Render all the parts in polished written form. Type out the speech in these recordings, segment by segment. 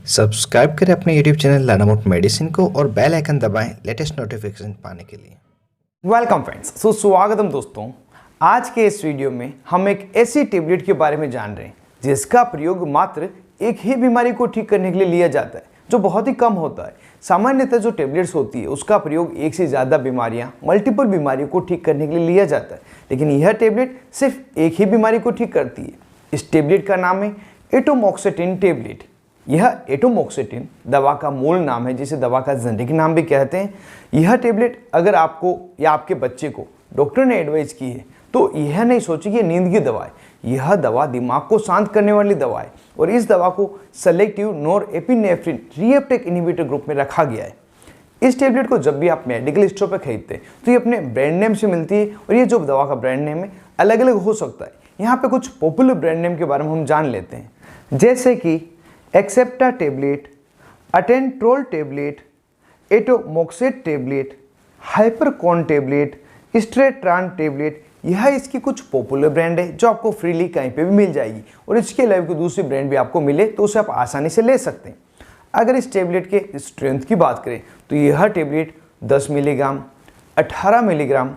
Subscribe करें अपने YouTube channel लाडामोट medicine को और बेल आइकन दबाएं लेटेस्ट नोटिफिकेशन पाने के लिए। वेलकम फ्रेंड्स, स्वागतम दोस्तों। आज के इस वीडियो में हम एक ऐसी टेबलेट के बारे में जान रहे हैं जिसका प्रयोग मात्र एक ही बीमारी को ठीक करने के लिए लिया जाता है, जो बहुत ही कम होता है। सामान्यतः जो टेबलेट्स होती है उसका प्रयोग एक से ज़्यादा बीमारियां, मल्टीपल बीमारियों को ठीक करने के लिए लिया जाता है, लेकिन यह टेबलेट सिर्फ एक ही बीमारी को ठीक करती है। इस टेबलेट का नाम है एटोमॉक्सेटिन टेबलेट। यह एटोमॉक्सेटिन दवा का मूल नाम है, जिसे दवा का जेनेरिक नाम भी कहते हैं। यह टेबलेट अगर आपको या आपके बच्चे को डॉक्टर ने एडवाइस की है तो यह नहीं सोचिए कि नींद की दवा है। यह दवा दिमाग को शांत करने वाली दवा है और इस दवा को selective norepinephrine reuptake inhibitor group में रखा गया है। इस टेबलेट को जब भी आप मेडिकल स्टोर पर खरीदते हैं तो ये अपने ब्रांड नेम से मिलती है और ये जो दवा का ब्रांड नेम है अलग अलग हो सकता है। यहाँ पे कुछ पॉपुलर ब्रांड नेम के बारे में हम जान लेते हैं, जैसे कि Axepta tablet, Attentrol tablet, atomoxetine tablet, हाइपरकॉन टेबलेट, स्ट्रेट्रान टेबलेट। यह इसकी कुछ पॉपुलर ब्रांड है जो आपको फ्रीली कहीं पे भी मिल जाएगी और इसके अलावा कोई दूसरी ब्रांड भी आपको मिले तो उसे आप आसानी से ले सकते हैं। अगर इस टेबलेट के स्ट्रेंथ की बात करें तो यह tablet 10 milligram, 18 milligram,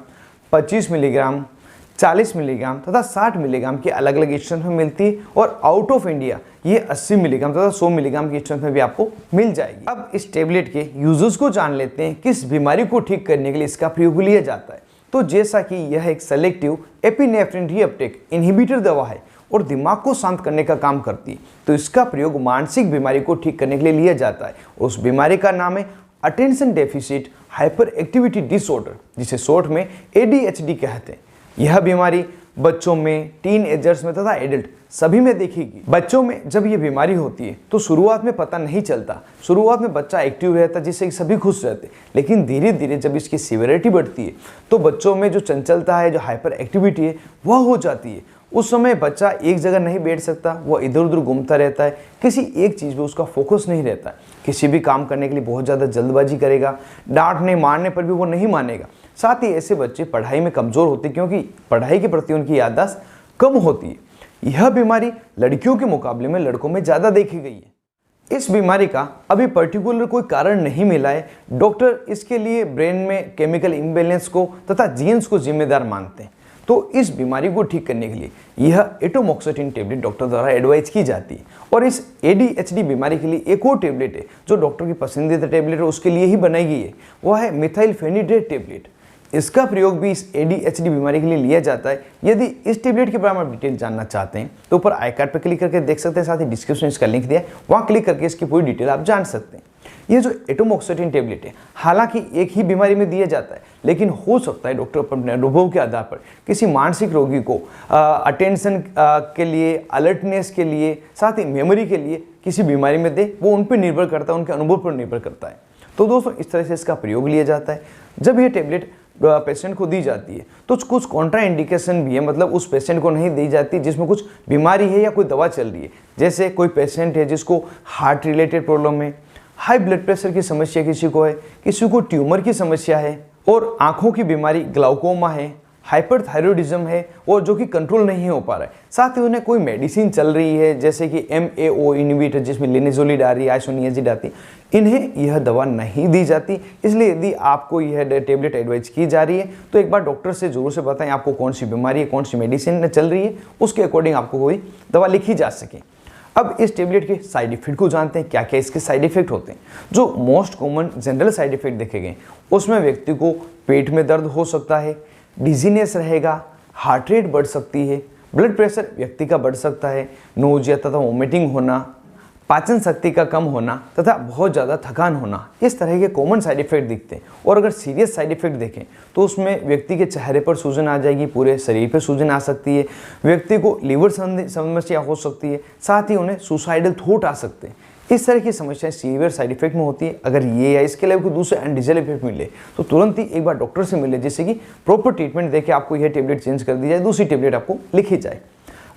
25 milligram, 40 milligram तथा 60 मिलीग्राम के अलग अलग स्ट्रेंथ में मिलती है और आउट ऑफ इंडिया ये 80 मिलीग्राम तथा 100 मिलीग्राम की स्ट्रेंथ में भी आपको मिल जाएगी। अब इस टेबलेट के यूजर्स को जान लेते हैं, किस बीमारी को ठीक करने के लिए इसका प्रयोग लिया जाता है। तो जैसा कि यह एक सेलेक्टिव एपिनेफ्रिन रीअपटेक इनहिबिटर दवा है और दिमाग को शांत करने का काम करती है, तो इसका प्रयोग मानसिक बीमारी को ठीक करने के लिए लिया जाता है। उस बीमारी का नाम है attention deficit hyper activity disorder, जिसे शॉर्ट में ADHD कहते हैं। यह बीमारी बच्चों में, टीन एजर्स में तथा एडल्ट सभी में देखेगी। बच्चों में जब यह बीमारी होती है तो शुरुआत में पता नहीं चलता। शुरुआत में बच्चा एक्टिव रहता है जिससे सभी खुश रहते, लेकिन धीरे धीरे जब इसकी सीवियरिटी बढ़ती है तो बच्चों में जो चंचलता है, जो हाइपर एक्टिविटी है, वह हो जाती है। उस समय बच्चा एक जगह नहीं बैठ सकता, वह इधर उधर घूमता रहता है, किसी एक चीज़ पे उसका फोकस नहीं रहता, किसी भी काम करने के लिए बहुत ज़्यादा जल्दबाजी करेगा, डांटने मारने पर भी वो नहीं मानेगा। साथ ही ऐसे बच्चे पढ़ाई में कमज़ोर होते हैं क्योंकि पढ़ाई के प्रति उनकी याददाश्त कम होती है। यह बीमारी लड़कियों के मुकाबले में लड़कों में ज़्यादा देखी गई है। इस बीमारी का अभी पर्टिकुलर कोई कारण नहीं मिला है। डॉक्टर इसके लिए ब्रेन में केमिकल इम्बैलेंस को तथा जीन्स को जिम्मेदार मानते हैं। तो इस बीमारी को ठीक करने के लिए यह एटोमॉक्सेटिन टेबलेट डॉक्टर द्वारा एडवाइस की जाती है। और इस ADHD बीमारी के लिए एक और टेबलेट है जो डॉक्टर की पसंदीदा टेबलेट है, उसके लिए ही बनाई गई है, वह है मिथाइलफेनिडेट टेबलेट। इसका प्रयोग भी इस ADHD बीमारी के लिए लिया जाता है। यदि इस टेबलेट के बारे में आप डिटेल जानना चाहते हैं तो ऊपर आई कार्ड पर क्लिक करके देख सकते हैं, साथ ही डिस्क्रिप्शन इसका लिंक दिया है, वहाँ क्लिक करके इसकी पूरी डिटेल आप जान सकते हैं। ये जो एटोमॉक्सेटिन टेबलेट है हालांकि एक ही बीमारी में दिया जाता है, लेकिन हो सकता है डॉक्टर अपने अनुभव के आधार पर किसी मानसिक रोगी को अटेंशन के लिए, अलर्टनेस के लिए, साथ ही मेमोरी के लिए किसी बीमारी में दे, वो उन पर निर्भर करता है, उनके अनुभव पर निर्भर करता है। तो दोस्तों इस तरह से इसका प्रयोग लिया जाता है। जब ये टेबलेट पेशेंट को दी जाती है तो कुछ कॉन्ट्रा इंडिकेशन भी है, मतलब उस पेशेंट को नहीं दी जाती जिसमें कुछ बीमारी है या कोई दवा चल रही है। जैसे कोई पेशेंट है जिसको हार्ट रिलेटेड प्रॉब्लम है, हाई ब्लड प्रेशर की समस्या किसी को है, किसी को ट्यूमर की समस्या है और आंखों की बीमारी ग्लाउकोमा है, हाइपरथायरॉयडिज्म है और जो कि कंट्रोल नहीं हो पा रहा है। साथ ही उन्हें कोई मेडिसिन चल रही है जैसे कि MAO इनहिबिटर जिसमें लिनेजोलिड आ रही है, आइसोनियाजिड आती है, इन्हें यह दवा नहीं दी जाती। इसलिए यदि आपको यह टेबलेट एडवाइस की जा रही है तो एक बार डॉक्टर से जरूर से बताएं आपको कौन सी बीमारी है, कौन सी मेडिसिन चल रही है, उसके अकॉर्डिंग आपको कोई दवा लिखी जा सके। अब इस टेबलेट के साइड इफेक्ट को जानते हैं, क्या क्या इसके साइड इफेक्ट होते हैं। जो most common general side effect देखे गए उसमें व्यक्ति को पेट में दर्द हो सकता है, डिजीनेस रहेगा, हार्ट रेट बढ़ सकती है, ब्लड प्रेशर व्यक्ति का बढ़ सकता है, नोजिया तथा वोमिटिंग होना, पाचन शक्ति का कम होना तथा बहुत ज़्यादा थकान होना, इस तरह के कॉमन साइड इफेक्ट दिखते हैं। और अगर सीरियस साइड इफेक्ट देखें तो उसमें व्यक्ति के चेहरे पर सूजन आ जाएगी, पूरे शरीर पर सूजन आ सकती है, व्यक्ति को लीवर समस्या हो सकती है, साथ ही उन्हें सुसाइडल थॉट आ सकते हैं। इस तरह की समस्याएं सीवियर साइड इफेक्ट में होती है। अगर ये या इसके अलावा कोई दूसरे अनडिजायरेबल इफेक्ट मिले तो तुरंत ही एक बार डॉक्टर से मिले, जिससे कि प्रॉपर ट्रीटमेंट देके आपको यह टेबलेट चेंज कर दी जाए, दूसरी टेबलेट आपको लिखी जाए।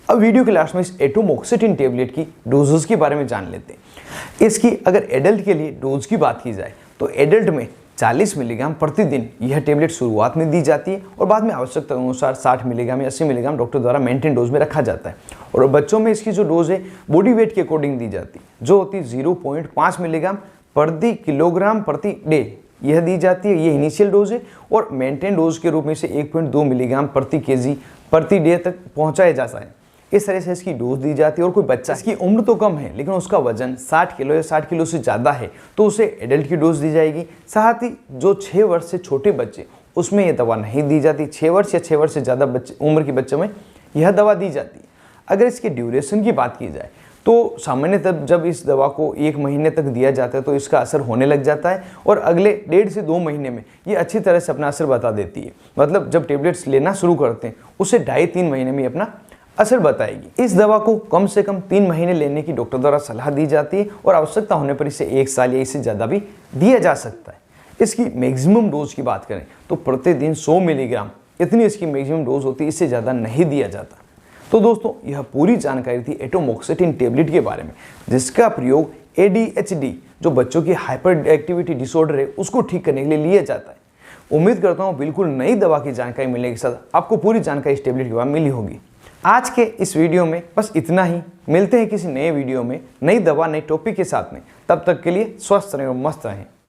अब वीडियो के लास्ट में इस एटोमॉक्सेटिन टेबलेट की डोजेस के बारे में जान लेते हैं। इसकी अगर एडल्ट के लिए डोज की बात की जाए तो एडल्ट में 40 मिलीग्राम प्रतिदिन यह टेबलेट शुरुआत में दी जाती है और बाद में आवश्यकता अनुसार 60 मिलीग्राम या 80 मिलीग्राम डॉक्टर द्वारा मेंटेन डोज में रखा जाता है। और बच्चों में इसकी जो डोज है बॉडी वेट के अकॉर्डिंग दी जाती है, जो होती है 0.5 मिलीग्राम प्रति किलोग्राम प्रति डे, यह दी जाती है। ये इनिशियल डोज है और मेंटेन डोज के रूप में से 1.2 मिलीग्राम प्रति केजी प्रति डे तक पहुंचाया जाता है। इस तरह से इसकी डोज दी जाती है। और कोई बच्चा, इसकी उम्र तो कम है लेकिन उसका वजन 60 किलो या 60 किलो से ज़्यादा है तो उसे एडल्ट की डोज दी जाएगी। साथ ही जो 6 वर्ष से छोटे बच्चे, उसमें यह दवा नहीं दी जाती। 6 वर्ष या 6 वर्ष से ज़्यादा बच्चे उम्र के बच्चों में यह दवा दी जाती है। अगर इसके ड्यूरेशन की बात की जाए तो सामान्यतः जब इस दवा को 1 महीने तक दिया जाता है तो इसका असर होने लग जाता है और अगले 1.5 से 2 महीने में ये अच्छी तरह से अपना असर बता देती है। मतलब जब टेबलेट्स लेना शुरू करते हैं उससे 2.5-3 महीने में अपना असर बताएगी। इस दवा को कम से कम 3 महीने लेने की डॉक्टर द्वारा सलाह दी जाती है और आवश्यकता होने पर इसे 1 साल या इससे ज़्यादा भी दिया जा सकता है। इसकी मैक्सिमम डोज की बात करें तो प्रतिदिन 100 मिलीग्राम इतनी इसकी मैक्सिमम डोज होती है, इससे ज़्यादा नहीं दिया जाता। तो दोस्तों यह पूरी जानकारी थी एटोमोक्सेटिन टेबलेट के बारे में, जिसका प्रयोग ADHD जो बच्चों की हाइपर एक्टिविटी डिसऑर्डर है उसको ठीक करने के लिए लिया जाता है। उम्मीद करता हूँ बिल्कुल नई दवा की जानकारी मिलने के साथ आपको पूरी जानकारी इस टेबलेट के बारे में मिली होगी। आज के इस वीडियो में बस इतना ही। मिलते हैं किसी नए वीडियो में नई दवा नए टॉपिक के साथ में। तब तक के लिए स्वस्थ रहें और मस्त रहें।